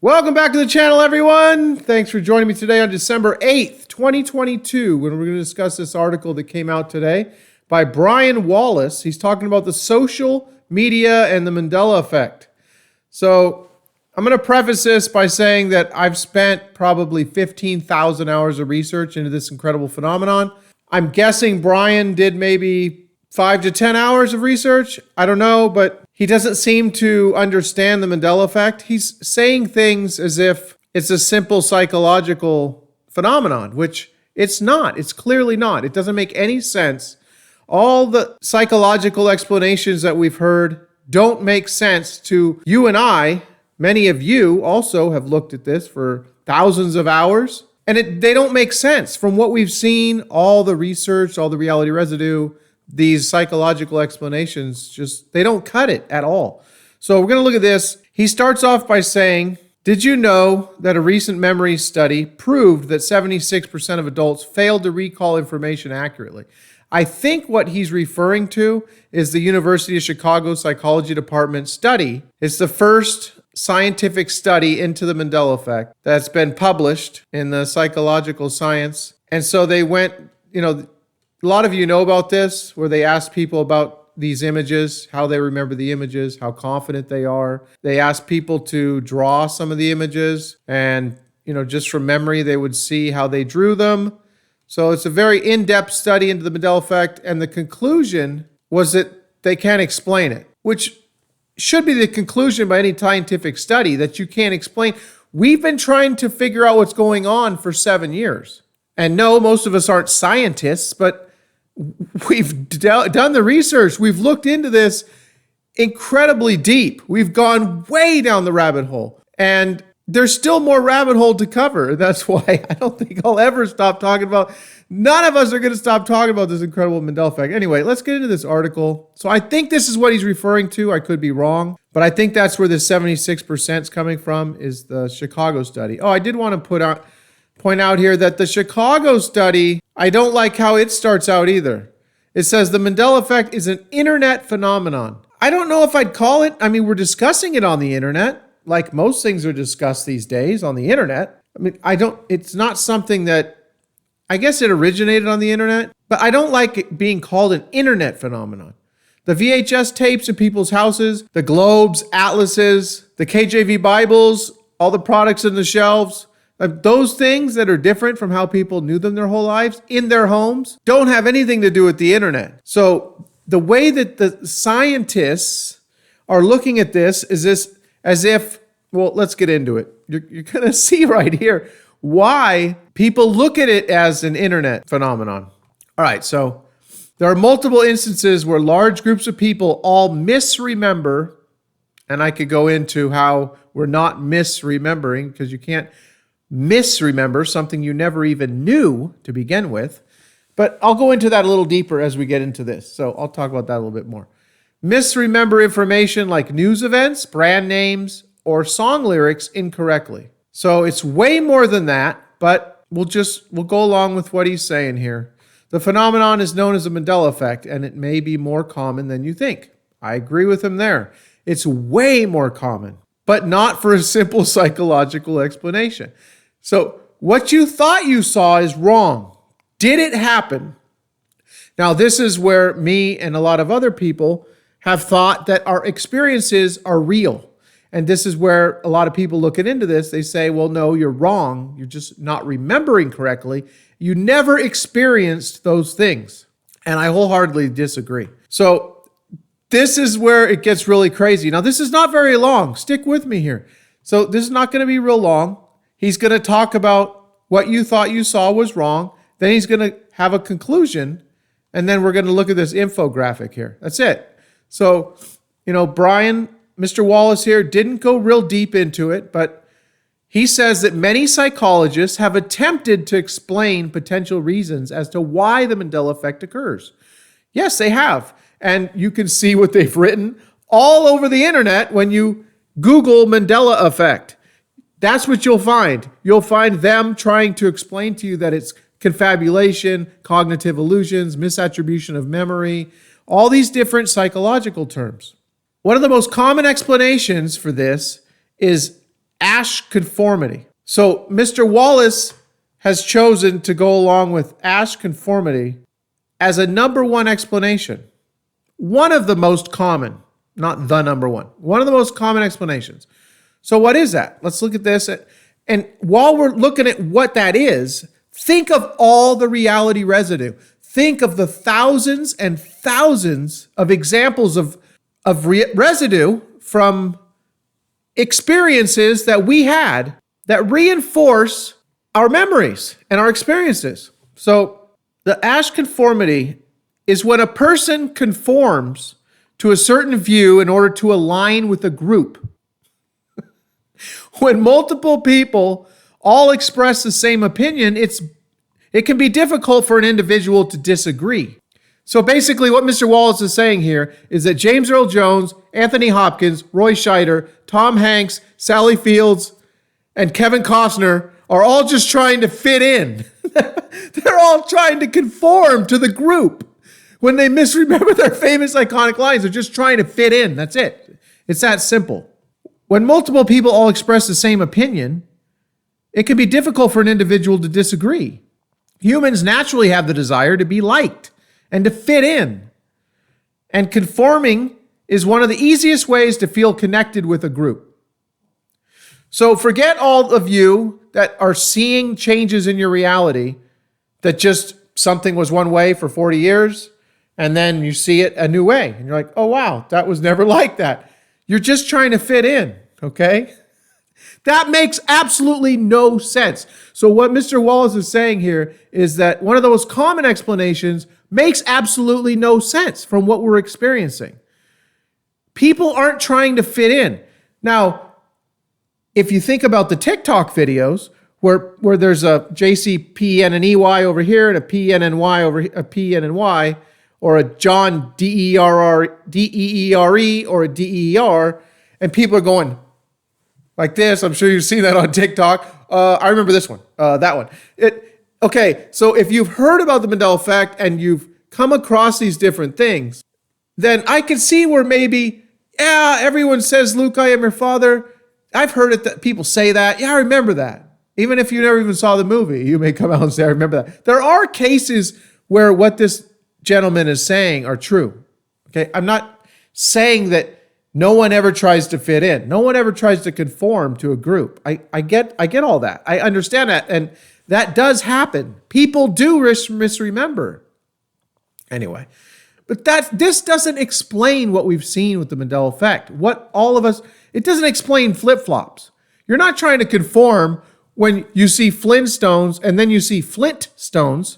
Welcome back to the channel, everyone. Thanks for joining me today on December 8th, 2022, when we're going to discuss this article that came out today by Brian Wallace. He's talking about the social media and the Mandela effect. So I'm going to preface this by saying that I've spent probably 15,000 hours of research into this incredible phenomenon. I'm guessing Brian did maybe 5 to 10 hours of research. I don't know, but he doesn't seem to understand the Mandela effect. He's saying things as if it's a simple psychological phenomenon, which it's not. It's clearly not. It doesn't make any sense. All the psychological explanations that we've heard don't make sense to you and I. Many of you also have looked at this for thousands of hours, and they don't make sense from what we've seen, all the research, all the reality residue. These psychological explanations they don't cut it at all. So we're going to look at this. He starts off by saying, did you know that a recent memory study proved that 76% of adults failed to recall information accurately? I think what he's referring to is the University of Chicago Psychology Department study. It's the first scientific study into the Mandela effect that's been published in the psychological science. And so they went, a lot of you know about this, where they asked people about these images, how they remember the images, how confident they are. They asked people to draw some of the images, and just from memory, they would see how they drew them. So it's a very in-depth study into the Mandela effect, and the conclusion was that they can't explain it, which should be the conclusion by any scientific study, that you can't explain. We've been trying to figure out what's going on for 7 years. And no, most of us aren't scientists, but we've done the research. We've looked into this incredibly deep. We've gone way down the rabbit hole, and there's still more rabbit hole to cover. That's why I don't think I'll ever stop talking about. None of us are going to stop talking about this incredible Mandela effect. Anyway, let's get into this article. So I think this is what he's referring to. I could be wrong, but I think that's where the 76% is coming from, is the Chicago study. Oh, I did want to point out here that the Chicago study, I don't like how it starts out either. It says the Mandela effect is an internet phenomenon. I don't know if I'd call it. I mean, we're discussing it on the internet, like most things are discussed these days on the internet. I mean, it's not something that, I guess it originated on the internet, but I don't like it being called an internet phenomenon. The VHS tapes in people's houses, the globes, atlases, the KJV Bibles, all the products in the shelves, those things that are different from how people knew them their whole lives in their homes don't have anything to do with the internet. So the way that the scientists are looking at this is this as if, well, let's get into it. You're going to see right here why people look at it as an internet phenomenon. All right, so there are multiple instances where large groups of people all misremember, and I could go into how we're not misremembering, because you can't misremember something you never even knew to begin with. But I'll go into that a little deeper as we get into this. So I'll talk about that a little bit more. Misremember information like news events, brand names, or song lyrics incorrectly. So it's way more than that, but we'll go along with what he's saying here. The phenomenon is known as the Mandela effect, and it may be more common than you think. I agree with him there. It's way more common, but not for a simple psychological explanation. So what you thought you saw is wrong. Did it happen? Now, this is where me and a lot of other people have thought that our experiences are real. And this is where a lot of people looking into this, they say, well, no, you're wrong. You're just not remembering correctly. You never experienced those things. And I wholeheartedly disagree. So this is where it gets really crazy. Now, this is not very long. Stick with me here. So this is not going to be real long. He's going to talk about what you thought you saw was wrong. Then he's going to have a conclusion. And then we're going to look at this infographic here. That's it. So, Brian, Mr. Wallace here didn't go real deep into it, but he says that many psychologists have attempted to explain potential reasons as to why the Mandela effect occurs. Yes, they have. And you can see what they've written all over the internet when you Google Mandela effect. That's what you'll find. You'll find them trying to explain to you that it's confabulation, cognitive illusions, misattribution of memory, all these different psychological terms. One of the most common explanations for this is Ash conformity. So Mr. Wallace has chosen to go along with Ash conformity as a number one explanation. One of the most common, not the number one, one of the most common explanations. So what is that? Let's look at this. And while we're looking at what that is, think of all the reality residue. Think of the thousands and thousands of examples of residue from experiences that we had that reinforce our memories and our experiences. So the Ash conformity is when a person conforms to a certain view in order to align with a group. When multiple people all express the same opinion, it can be difficult for an individual to disagree. So basically what Mr. Wallace is saying here is that James Earl Jones, Anthony Hopkins, Roy Scheider, Tom Hanks, Sally Fields, and Kevin Costner are all just trying to fit in. They're all trying to conform to the group. When they misremember their famous iconic lines, they're just trying to fit in. That's it. It's that simple. When multiple people all express the same opinion, it can be difficult for an individual to disagree. Humans naturally have the desire to be liked and to fit in. And conforming is one of the easiest ways to feel connected with a group. So forget all of you that are seeing changes in your reality, that just something was one way for 40 years, and then you see it a new way. And you're like, oh, wow, that was never like that. You're just trying to fit in, okay? That makes absolutely no sense. So what Mr. Wallace is saying here is that one of the most common explanations makes absolutely no sense from what we're experiencing. People aren't trying to fit in. Now, if you think about the TikTok videos where there's a JCPN and EY over here and a PNNY over here, a PNNY, or a John DEERE or a DEER, and people are going like this. I'm sure you've seen that on TikTok. I remember this one, that one. Okay, so if you've heard about the Mandela effect and you've come across these different things, then I can see where maybe, yeah, everyone says, Luke, I am your father. I've heard it that people say that. Yeah, I remember that. Even if you never even saw the movie, you may come out and say, I remember that. There are cases where what this gentleman is saying are true. Okay, I'm not saying that no one ever tries to fit in. No one ever tries to conform to a group. I get all that. I understand that, and that does happen. People do misremember. Anyway, but this doesn't explain what we've seen with the Mandela effect. It doesn't explain flip-flops. You're not trying to conform when you see Flintstones and then you see Flintstones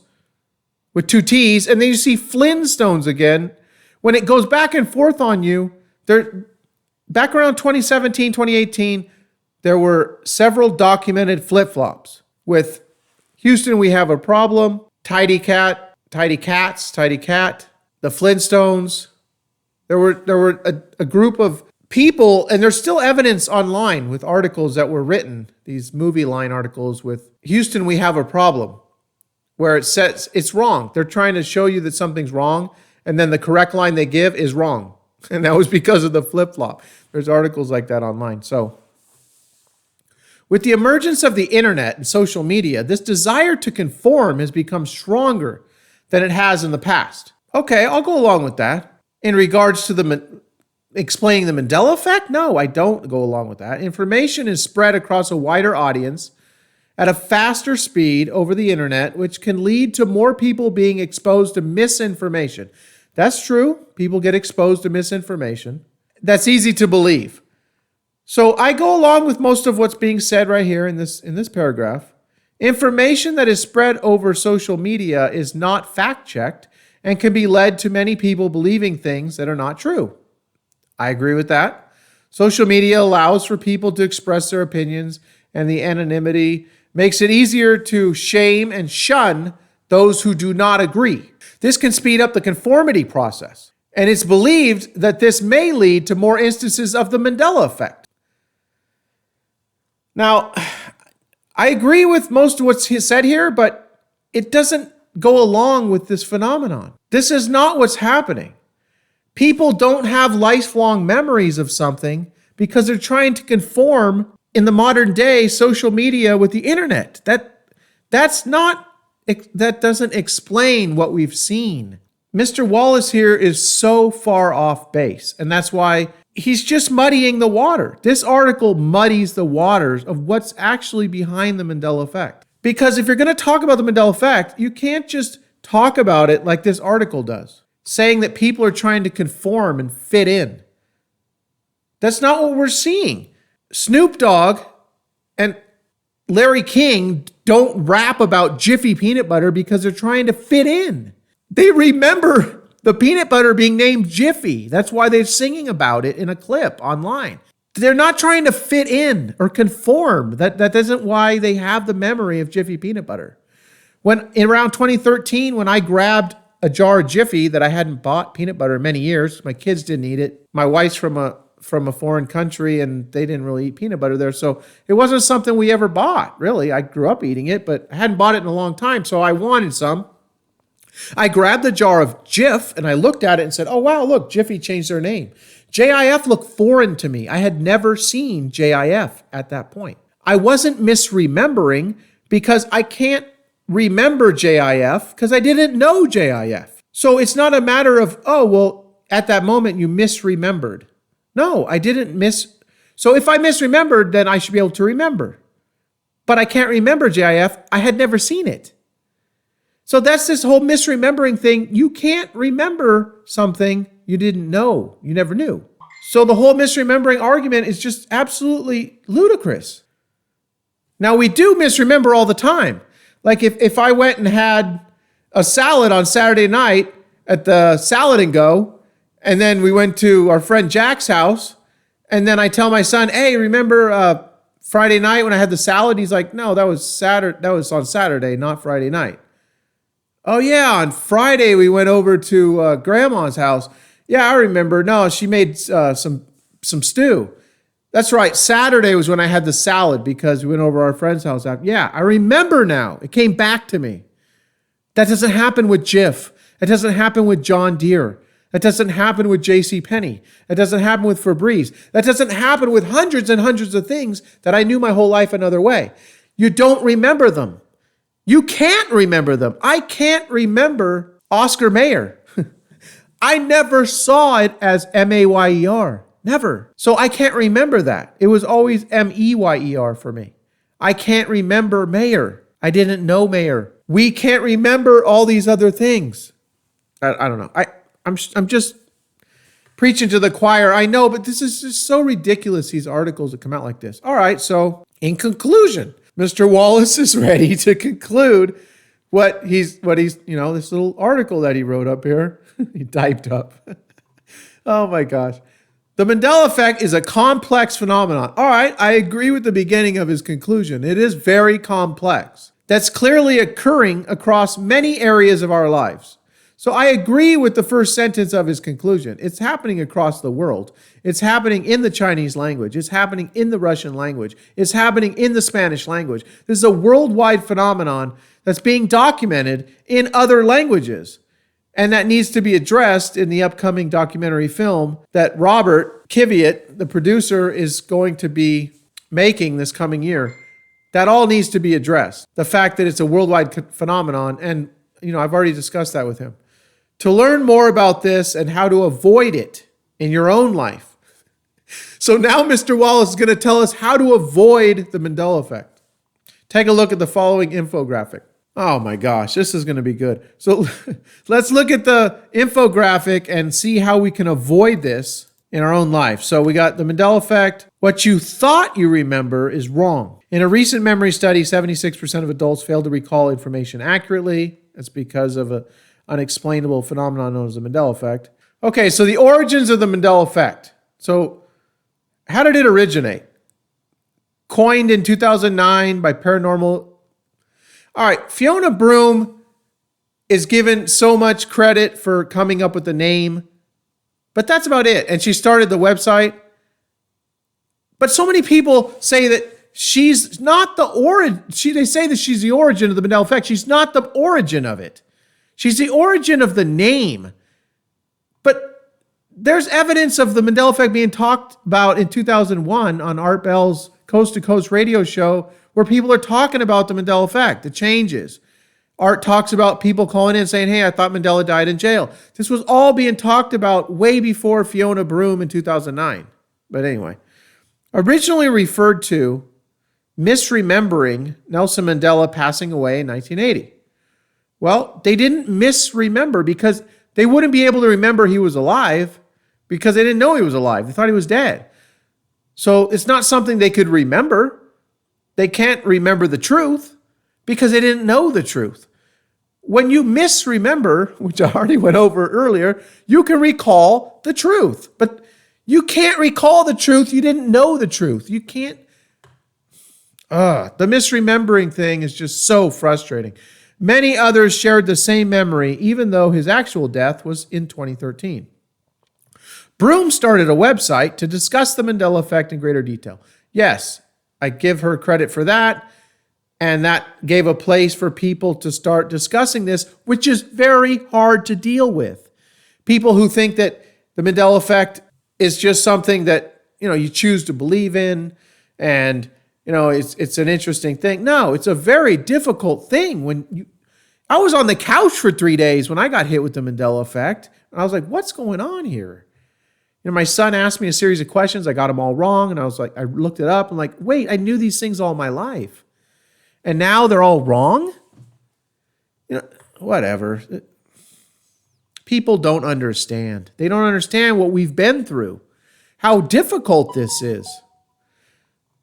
with two T's, and then you see Flintstones again. When it goes back and forth on you, back around 2017, 2018, there were several documented flip-flops with Houston, we have a problem, Tidy Cat, the Flintstones. There were a group of people, and there's still evidence online with articles that were written, these movie line articles with Houston, we have a problem, where it says it's wrong. They're trying to show you that something's wrong, and then the correct line they give is wrong. And that was because of the flip-flop. There's articles like that online. So with the emergence of the internet and social media, this desire to conform has become stronger than it has in the past. Okay, I'll go along with that. In regards to explaining the Mandela effect, no, I don't go along with that. Information is spread across a wider audience at a faster speed over the internet, which can lead to more people being exposed to misinformation. That's true. People get exposed to misinformation. That's easy to believe. So I go along with most of what's being said right here in this paragraph. Information that is spread over social media is not fact-checked and can be led to many people believing things that are not true. I agree with that. Social media allows for people to express their opinions, and the anonymity makes it easier to shame and shun those who do not agree. This can speed up the conformity process, and it's believed that this may lead to more instances of the Mandela effect. Now, I agree with most of what's said here, but it doesn't go along with this phenomenon. This is not what's happening. People don't have lifelong memories of something because they're trying to conform in the modern day social media with the internet. That doesn't explain what we've seen. Mr. Wallace here is so far off base, and that's why he's just muddying the water. This article muddies the waters of what's actually behind the Mandela effect. Because if you're going to talk about the Mandela effect, you can't just talk about it like this article does, saying that people are trying to conform and fit in. That's not what we're seeing. Snoop Dogg and Larry King don't rap about Jiffy peanut butter because they're trying to fit in. They remember the peanut butter being named Jiffy. That's why they're singing about it in a clip online. They're not trying to fit in or conform. That isn't why they have the memory of Jiffy peanut butter. When in around 2013, when I grabbed a jar of Jiffy that I hadn't bought peanut butter in many years, my kids didn't eat it. My wife's from a foreign country and they didn't really eat peanut butter there. So it wasn't something we ever bought, really. I grew up eating it, but I hadn't bought it in a long time. So I wanted some. I grabbed the jar of Jif and I looked at it and said, oh, wow, look, Jiffy changed their name. JIF looked foreign to me. I had never seen JIF at that point. I wasn't misremembering because I can't remember JIF because I didn't know JIF. So it's not a matter of, oh, well, at that moment you misremembered. No, I didn't So if I misremembered, then I should be able to remember. But I can't remember JIF. I had never seen it. So that's this whole misremembering thing. You can't remember something you didn't know, you never knew. So the whole misremembering argument is just absolutely ludicrous. Now we do misremember all the time. Like if I went and had a salad on Saturday night at the Salad and Go, and then we went to our friend Jack's house, and then I tell my son, hey, remember Friday night when I had the salad? He's like, no, that was on Saturday, not Friday night. Oh yeah, on Friday we went over to Grandma's house. Yeah, I remember. No, she made some stew. That's right. Saturday was when I had the salad because we went over our friend's house. Yeah, I remember now. It came back to me. That doesn't happen with Jif. That doesn't happen with John Deere. That doesn't happen with JCPenney. That doesn't happen with Febreze. That doesn't happen with hundreds and hundreds of things that I knew my whole life another way. You don't remember them. You can't remember them. I can't remember Oscar Mayer. I never saw it as Mayer. Never. So I can't remember that. It was always Meyer for me. I can't remember Mayer. I didn't know Mayer. We can't remember all these other things. I don't know. I'm just preaching to the choir. I know, but this is just so ridiculous, these articles that come out like this. All right, so in conclusion, Mr. Wallace is ready to conclude what he's, this little article that he wrote up here. He typed up. Oh my gosh. The Mandela effect is a complex phenomenon. All right, I agree with the beginning of his conclusion. It is very complex. That's clearly occurring across many areas of our lives. So I agree with the first sentence of his conclusion. It's happening across the world. It's happening in the Chinese language. It's happening in the Russian language. It's happening in the Spanish language. This is a worldwide phenomenon that's being documented in other languages. And that needs to be addressed in the upcoming documentary film that Robert Kiviat, the producer, is going to be making this coming year. That all needs to be addressed. The fact that it's a worldwide phenomenon, and I've already discussed that with him. To learn more about this and how to avoid it in your own life. So now Mr. Wallace is going to tell us how to avoid the Mandela effect. Take a look at the following infographic. Oh my gosh, this is going to be good. So let's look at the infographic and see how we can avoid this in our own life. So we got the Mandela effect. What you thought you remember is wrong. In a recent memory study, 76% of adults failed to recall information accurately. That's because of an unexplainable phenomenon known as the Mandela effect. Okay, so the origins of the Mandela effect. So how did it originate? Coined in 2009 by Paranormal. All right, Fiona Broome is given so much credit for coming up with the name, but that's about it. And she started the website. But so many people say that she's not the origin. They say that she's the origin of the Mandela effect. She's not the origin of it. She's the origin of the name. But there's evidence of the Mandela effect being talked about in 2001 on Art Bell's coast-to-coast radio show where people are talking about the Mandela effect, the changes. Art talks about people calling in saying, hey, I thought Mandela died in jail. This was all being talked about way before Fiona Broome in 2009. But anyway, originally referred to misremembering Nelson Mandela passing away in 1980. Well, they didn't misremember because they wouldn't be able to remember he was alive because they didn't know he was alive. They thought he was dead. So it's not something they could remember. They can't remember the truth because they didn't know the truth. When you misremember, which I already went over earlier, you can recall the truth. But you can't recall the truth. You didn't know the truth. You can't. The misremembering thing is just so frustrating. Many others shared the same memory, even though his actual death was in 2013. Broome started a website to discuss the Mandela effect in greater detail. Yes, I give her credit for that. And that gave a place for people to start discussing this, which is very hard to deal with. People who think that the Mandela effect is just something that, you choose to believe in and, it's an interesting thing. No, it's a very difficult thing. I was on the couch for 3 days when I got hit with the Mandela effect. And I was like, what's going on here? My son asked me a series of questions. I got them all wrong. And I was like, I looked it up. I'm like, wait, I knew these things all my life. And now they're all wrong? Whatever. People don't understand. They don't understand what we've been through, how difficult this is.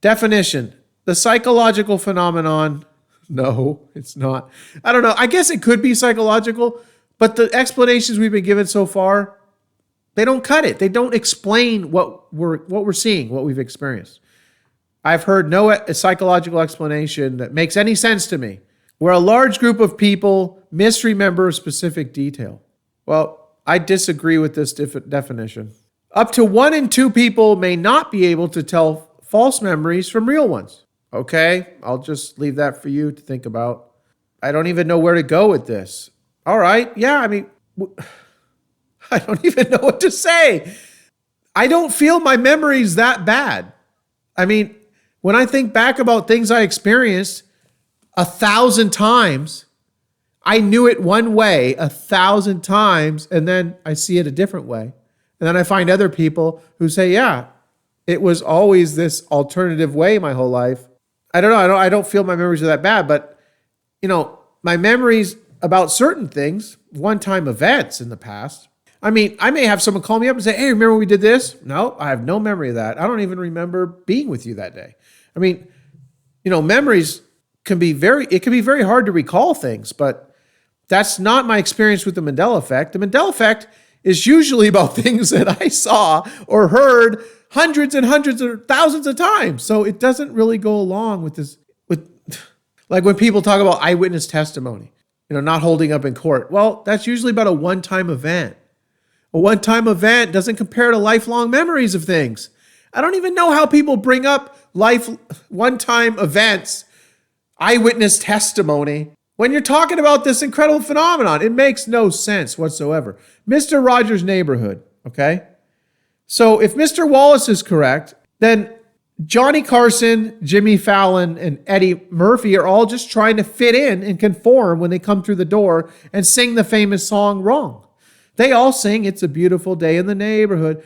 Definition, the psychological phenomenon. No, it's not. I don't know. I guess it could be psychological, but the explanations we've been given so far, they don't cut it. They don't explain what we're seeing, what we've experienced. I've heard no psychological explanation that makes any sense to me, where a large group of people misremember a specific detail. Well, I disagree with this definition. Up to 1 in 2 people may not be able to tell false memories from real ones. Okay, I'll just leave that for you to think about. I don't even know where to go with this. All right, yeah, I don't even know what to say. I don't feel my memory's that bad. When I think back about things I experienced 1,000 times, I knew it one way 1,000 times, and then I see it a different way. And then I find other people who say, yeah, it was always this alternative way my whole life. I don't know. I don't feel my memories are that bad, but my memories about certain things, one-time events in the past. I may have someone call me up and say, hey, remember when we did this? No, I have no memory of that. I don't even remember being with you that day. Memories can be very hard to recall things, but that's not my experience with the Mandela effect. The Mandela effect is usually about things that I saw or heard hundreds and hundreds or thousands of times. So it doesn't really go along with this, like when people talk about eyewitness testimony, not holding up in court. Well, that's usually about a one-time event. A one-time event doesn't compare to lifelong memories of things. I don't even know how people bring up one-time events, eyewitness testimony, when you're talking about this incredible phenomenon. It makes no sense whatsoever. Mr. Rogers' Neighborhood, okay? So if Mr. Wallace is correct, then Johnny Carson, Jimmy Fallon, and Eddie Murphy are all just trying to fit in and conform when they come through the door and sing the famous song wrong. They all sing It's a Beautiful Day in the Neighborhood.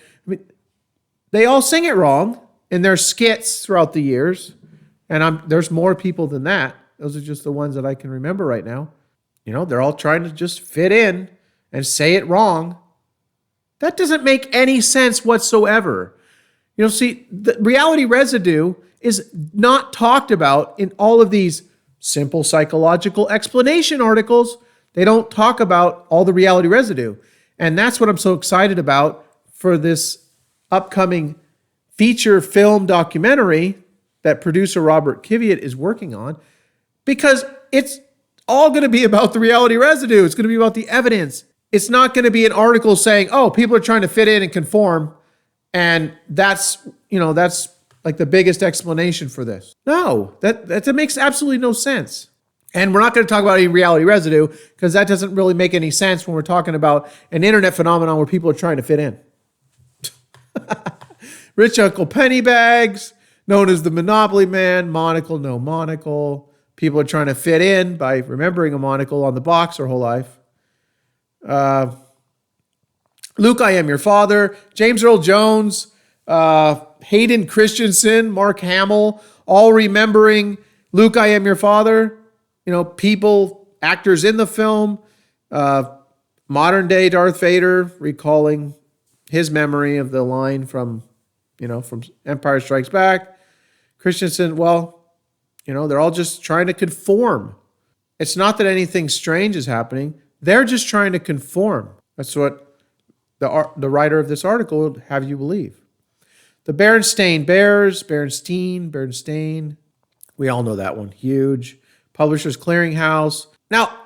They all sing it wrong in their skits throughout the years. And there's more people than that. Those are just the ones that I can remember right now. They're all trying to just fit in and say it wrong. That doesn't make any sense whatsoever. See, the reality residue is not talked about in all of these simple psychological explanation articles. They don't talk about all the reality residue. And that's what I'm so excited about for this upcoming feature film documentary that producer Robert Kiviat is working on, because it's all going to be about the reality residue. It's going to be about the evidence. It's not going to be an article saying, oh, people are trying to fit in and conform, and that's like the biggest explanation for this. No, that makes absolutely no sense. And we're not going to talk about any reality residue because that doesn't really make any sense when we're talking about an internet phenomenon where people are trying to fit in. Rich Uncle Pennybags, known as the Monopoly Man, monocle, no monocle. People are trying to fit in by remembering a monocle on the box their whole life. Luke, I Am Your Father, James Earl Jones, Hayden Christensen, Mark Hamill, all remembering Luke, I Am Your Father. You know, people, actors in the film, modern day Darth Vader recalling his memory of the line from Empire Strikes Back. Christensen, well, they're all just trying to conform. It's not that anything strange is happening. They're just trying to conform. That's what the writer of this article would have you believe. The Berenstain Bears, Berenstain. We all know that one. Huge. Publishers Clearinghouse. Now,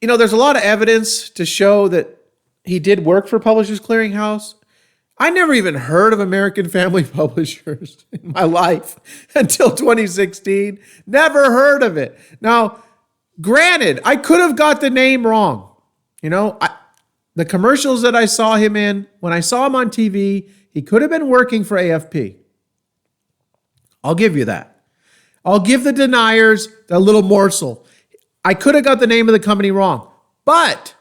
there's a lot of evidence to show that he did work for Publishers Clearinghouse. I never even heard of American Family Publishers in my life until 2016. Never heard of it. Now, granted, I could have got the name wrong. The commercials that I saw him in, when I saw him on TV, he could have been working for AFP. I'll give you that. I'll give the deniers a little morsel. I could have got the name of the company wrong, but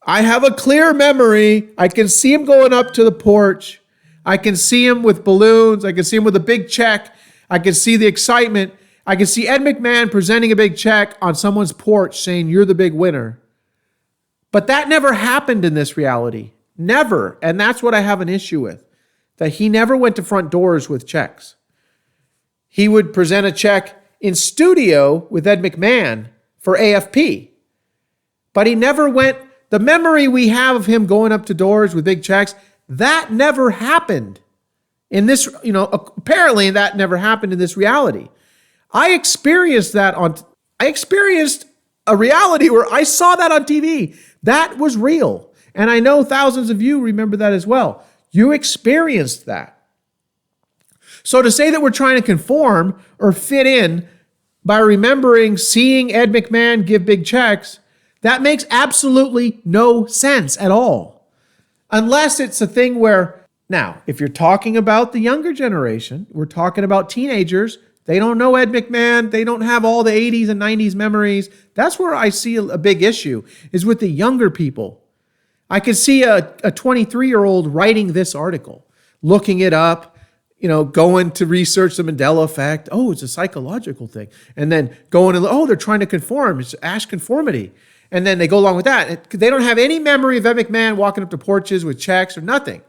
I have a clear memory. I can see him going up to the porch. I can see him with balloons. I can see him with a big check. I can see the excitement. I can see Ed McMahon presenting a big check on someone's porch saying, "You're the big winner." But that never happened in this reality. Never. And that's what I have an issue with. That he never went to front doors with checks. He would present a check in studio with Ed McMahon for AFP. But he never went. The memory we have of him going up to doors with big checks, that never happened in this, apparently that never happened in this reality. I experienced a reality where I saw that on TV. That was real. And I know thousands of you remember that as well. You experienced that. So to say that we're trying to conform or fit in by remembering seeing Ed McMahon give big checks, that makes absolutely no sense at all. Unless it's a thing where, now, if you're talking about the younger generation, we're talking about teenagers, they don't know Ed McMahon, they don't have all the 80s and 90s memories. That's where I see a big issue, is with the younger people. I could see a 23-year-old writing this article, looking it up, going to research the Mandela effect. Oh, it's a psychological thing. And then going and, they're trying to conform. It's Ash conformity. And then they go along with that. They don't have any memory of Ed McMahon walking up to porches with checks or nothing.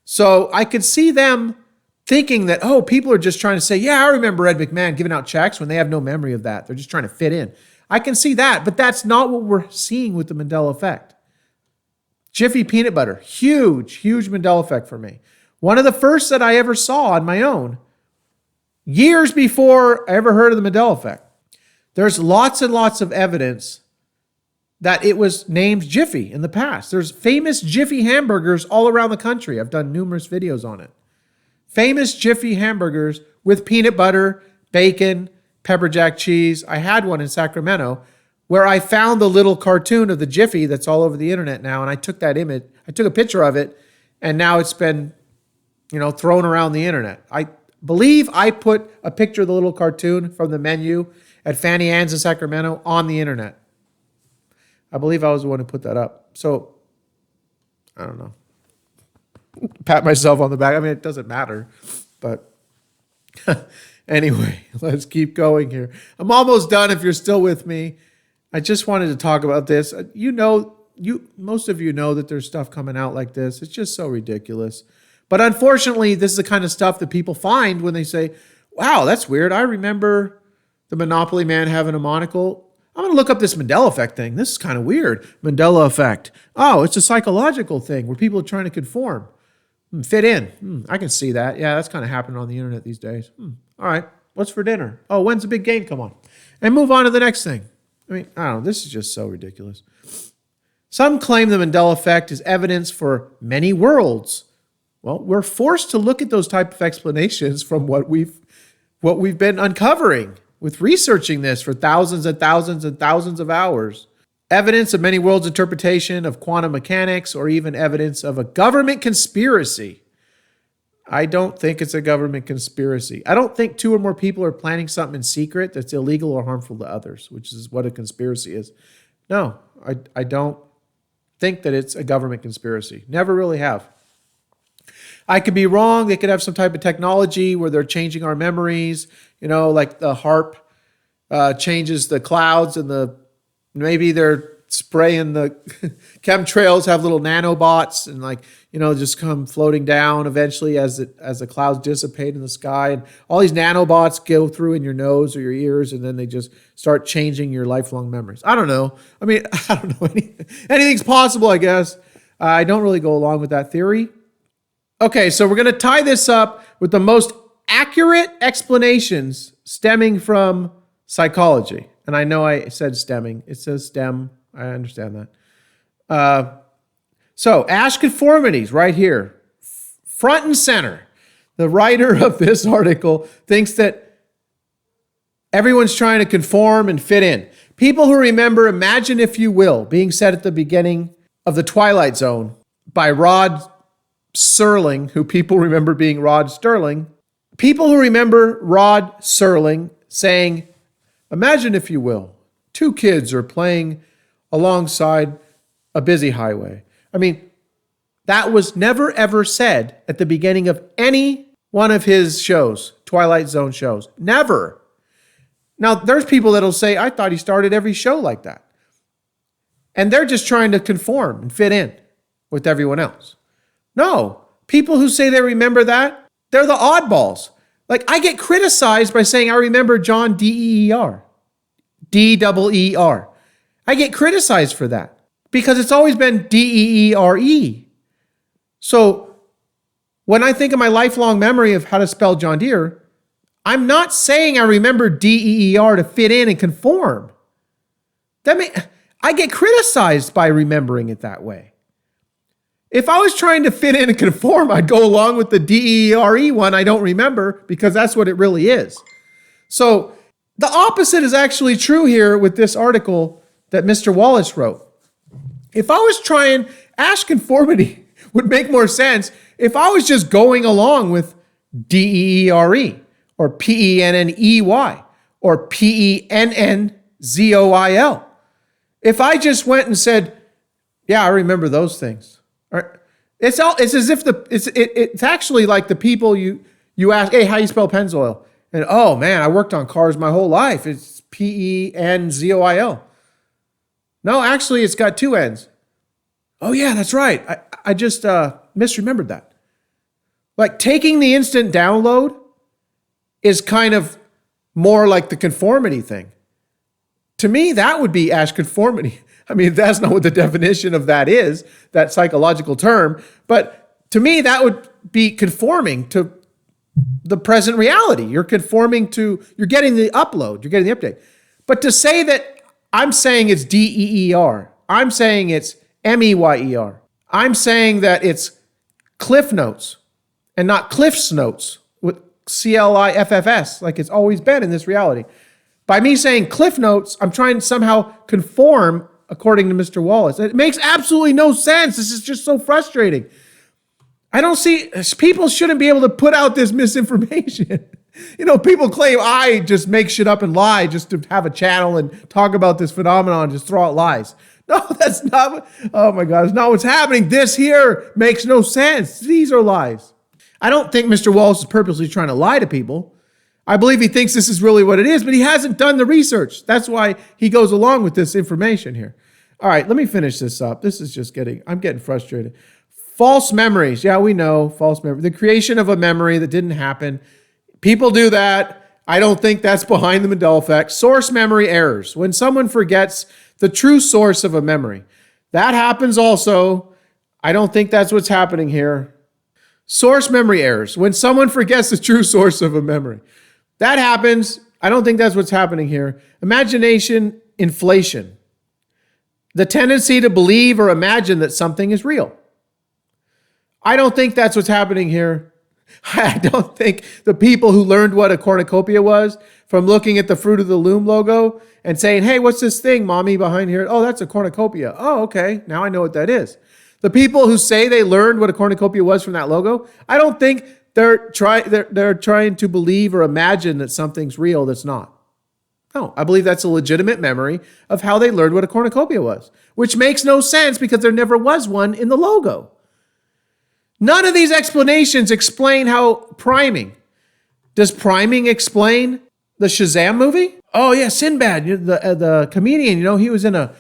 So I could see them thinking that, people are just trying to say, yeah, I remember Ed McMahon giving out checks, when they have no memory of that. They're just trying to fit in. I can see that, but that's not what we're seeing with the Mandela effect. Jiffy peanut butter, huge Mandela effect for me. One of the first that I ever saw on my own, years before I ever heard of the Mandela effect. There's lots and lots of evidence that it was named Jiffy in the past. There's famous Jiffy hamburgers all around the country. I've done numerous videos on it. Famous Jiffy hamburgers with peanut butter, bacon, pepper jack cheese. I had one in Sacramento where I found the little cartoon of the Jiffy that's all over the internet now, and I took that image, I took a picture of it, and now it's been, thrown around the internet. I believe I put a picture of the little cartoon from the menu at Fanny Ann's in Sacramento on the internet. I believe I was the one who put that up. So, I don't know. Pat myself on the back. I mean, it doesn't matter. But anyway, let's keep going here. I'm almost done if you're still with me. I just wanted to talk about this. Most of you know that there's stuff coming out like this. It's just so ridiculous. But unfortunately, this is the kind of stuff that people find when they say, wow, that's weird. I remember the Monopoly Man having a monocle. I'm going to look up this Mandela effect thing. This is kind of weird. Mandela effect. Oh, it's a psychological thing where people are trying to conform. Fit in. I can see that. Yeah, that's kind of happening on the internet these days. All right. What's for dinner? Oh, when's the big game come on? And move on to the next thing. I mean, I don't know. This is just so ridiculous. Some claim the Mandela effect is evidence for many worlds. Well, we're forced to look at those type of explanations from what we've been uncovering with researching this for thousands and thousands and thousands of hours. Evidence of many worlds interpretation of quantum mechanics, or even evidence of a government conspiracy. I don't think it's a government conspiracy. I don't think two or more people are planning something in secret that's illegal or harmful to others, which is what a conspiracy is. No, I don't think that it's a government conspiracy. Never really have. I could be wrong. They could have some type of technology where they're changing our memories, like the HARP changes the clouds and maybe they're spraying the chemtrails have little nanobots and just come floating down eventually as the clouds dissipate in the sky, and all these nanobots go through in your nose or your ears, and then they just start changing your lifelong memories. I don't know. I don't know. Anything's possible, I guess. I don't really go along with that theory. Okay, so we're going to tie this up with the most accurate explanations stemming from psychology. And I know I said stemming. It says STEM. I understand that. So Ash conformities right here, front and center. The writer of this article thinks that everyone's trying to conform and fit in. People who remember Imagine If You Will being said at the beginning of The Twilight Zone by Rod Serling, who people remember being Rod Sterling. People who remember Rod Serling saying, Imagine if you will, two kids are playing alongside a busy highway. That was never ever said at the beginning of any one of his shows, Twilight Zone shows. Never. Now, there's people that'll say, I thought he started every show like that. And they're just trying to conform and fit in with everyone else. No, people who say they remember that, they're the oddballs. I get criticized by saying I remember John D-E-E-R. D-double-E-R. I get criticized for that because it's always been D-E-E-R-E. So when I think of my lifelong memory of how to spell John Deere, I'm not saying I remember D-E-E-R to fit in and conform. I get criticized by remembering it that way. If I was trying to fit in and conform, I'd go along with the D-E-R-E one I don't remember because that's what it really is. So the opposite is actually true here with this article that Mr. Wallace wrote. If I was trying, Ash conformity would make more sense if I was just going along with D-E-E-R-E or P-E-N-N-E-Y or P-E-N-N-Z-O-I-L. If I just went and said, yeah, I remember those things. It's as if it's actually like the people you ask, hey, how do you spell Pennzoil? And oh man, I worked on cars my whole life. It's P-E-N-Z-O-I-L. No, actually, it's got two N's. Oh yeah, that's right. I just misremembered that. Taking the instant download is kind of more like the conformity thing. To me, that would be Ash conformity. That's not what the definition of that is, that psychological term. But to me, that would be conforming to the present reality. You're getting the upload, you're getting the update. But to say that I'm saying it's D-E-E-R, I'm saying it's M-E-Y-E-R, I'm saying that it's Cliff Notes and not Cliff's Notes with C-L-I-F-F-S, like it's always been in this reality. By me saying Cliff Notes, I'm trying to somehow conform according to Mr. Wallace. It makes absolutely no sense. This is just so frustrating. I don't see, people shouldn't be able to put out this misinformation. People claim I just make shit up and lie just to have a channel and talk about this phenomenon and just throw out lies. No, that's not, oh my God, it's not what's happening. This here makes no sense. These are lies. I don't think Mr. Wallace is purposely trying to lie to people. I believe he thinks this is really what it is, but he hasn't done the research. That's why he goes along with this information here. All right, let me finish this up. This is just I'm getting frustrated. False memories. Yeah, we know false memory. The creation of a memory that didn't happen. People do that. I don't think that's behind the Mandela effect. Source memory errors. When someone forgets the true source of a memory. That happens also. I don't think that's what's happening here. Source memory errors. When someone forgets the true source of a memory. That happens. I don't think that's what's happening here. Imagination inflation. The tendency to believe or imagine that something is real. I don't think that's what's happening here. I don't think the people who learned what a cornucopia was from looking at the Fruit of the Loom logo and saying, hey, what's this thing, mommy, behind here? Oh, that's a cornucopia. Oh, okay. Now I know what that is. The people who say they learned what a cornucopia was from that logo, I don't think they're trying to believe or imagine that something's real that's not. No, I believe that's a legitimate memory of how they learned what a cornucopia was, which makes no sense because there never was one in the logo. None of these explanations explain how priming. Does priming explain the Shazam movie? Oh yeah, Sinbad, the comedian, he was in a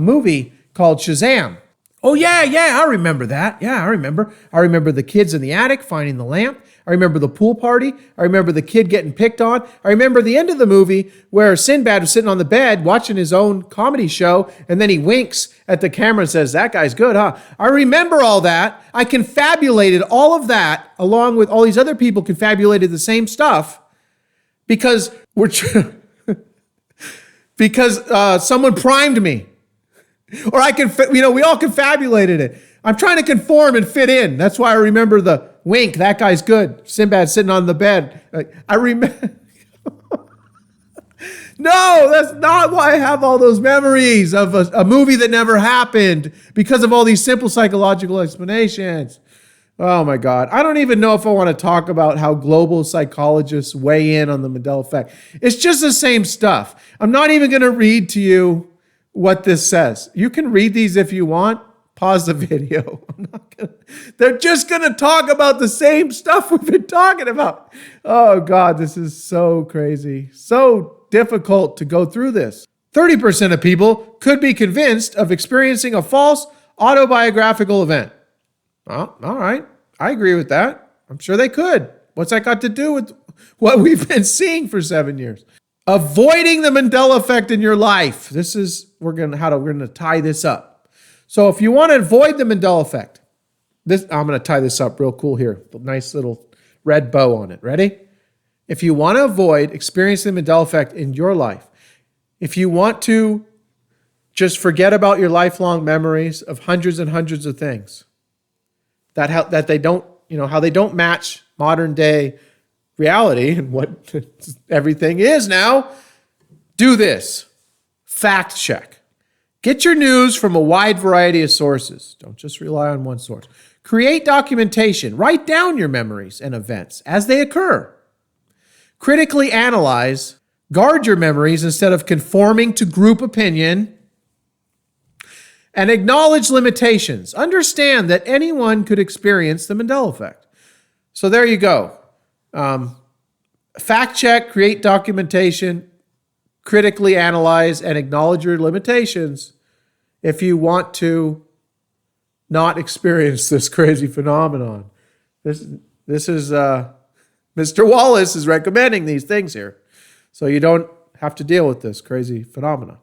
movie called Shazam. Oh yeah, I remember that. Yeah, I remember. I remember the kids in the attic finding the lamp. I remember the pool party. I remember the kid getting picked on. I remember the end of the movie where Sinbad was sitting on the bed watching his own comedy show, and then he winks at the camera and says, "That guy's good, huh?" I remember all that. I confabulated all of that along with all these other people confabulated the same stuff because someone primed me. Or we all confabulated it. I'm trying to conform and fit in. That's why I remember the wink. That guy's good. Sinbad sitting on the bed. I remember. No, that's not why I have all those memories of a movie that never happened because of all these simple psychological explanations. Oh my God. I don't even know if I want to talk about how global psychologists weigh in on the Mandela effect. It's just the same stuff. I'm not even going to read to you what this says. You can read these if you want. Pause the video. They're just going to talk about the same stuff we've been talking about. Oh God, this is so crazy. So difficult to go through this. 30% of people could be convinced of experiencing a false autobiographical event. Well, all right. I agree with that. I'm sure they could. What's that got to do with what we've been seeing for 7 years? Avoiding the Mandela effect in your life. This is we're gonna tie this up. So if you want to avoid the Mandela effect, I'm gonna tie this up real cool here. Nice little red bow on it. Ready? If you want to avoid experiencing the Mandela effect in your life, if you want to just forget about your lifelong memories of hundreds and hundreds of things that they don't, how they don't match modern day reality and what everything is now, do this. Fact check. Get your news from a wide variety of sources. Don't just rely on one source. Create documentation. Write down your memories and events as they occur. Critically analyze. Guard your memories instead of conforming to group opinion. And acknowledge limitations. Understand that anyone could experience the Mandela effect. So there you go. Fact check, create documentation, critically analyze, and acknowledge your limitations if you want to not experience this crazy phenomenon. This is Mr. Wallace is recommending these things here, so you don't have to deal with this crazy phenomena.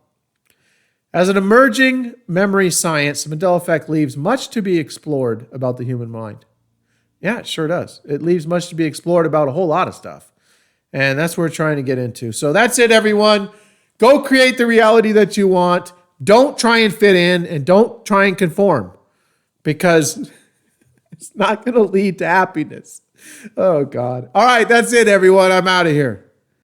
As an emerging memory science, the Mandela effect leaves much to be explored about the human mind. Yeah, it sure does. It leaves much to be explored about a whole lot of stuff. And that's what we're trying to get into. So that's it, everyone. Go create the reality that you want. Don't try and fit in and don't try and conform because it's not going to lead to happiness. Oh, God. All right, that's it, everyone. I'm out of here.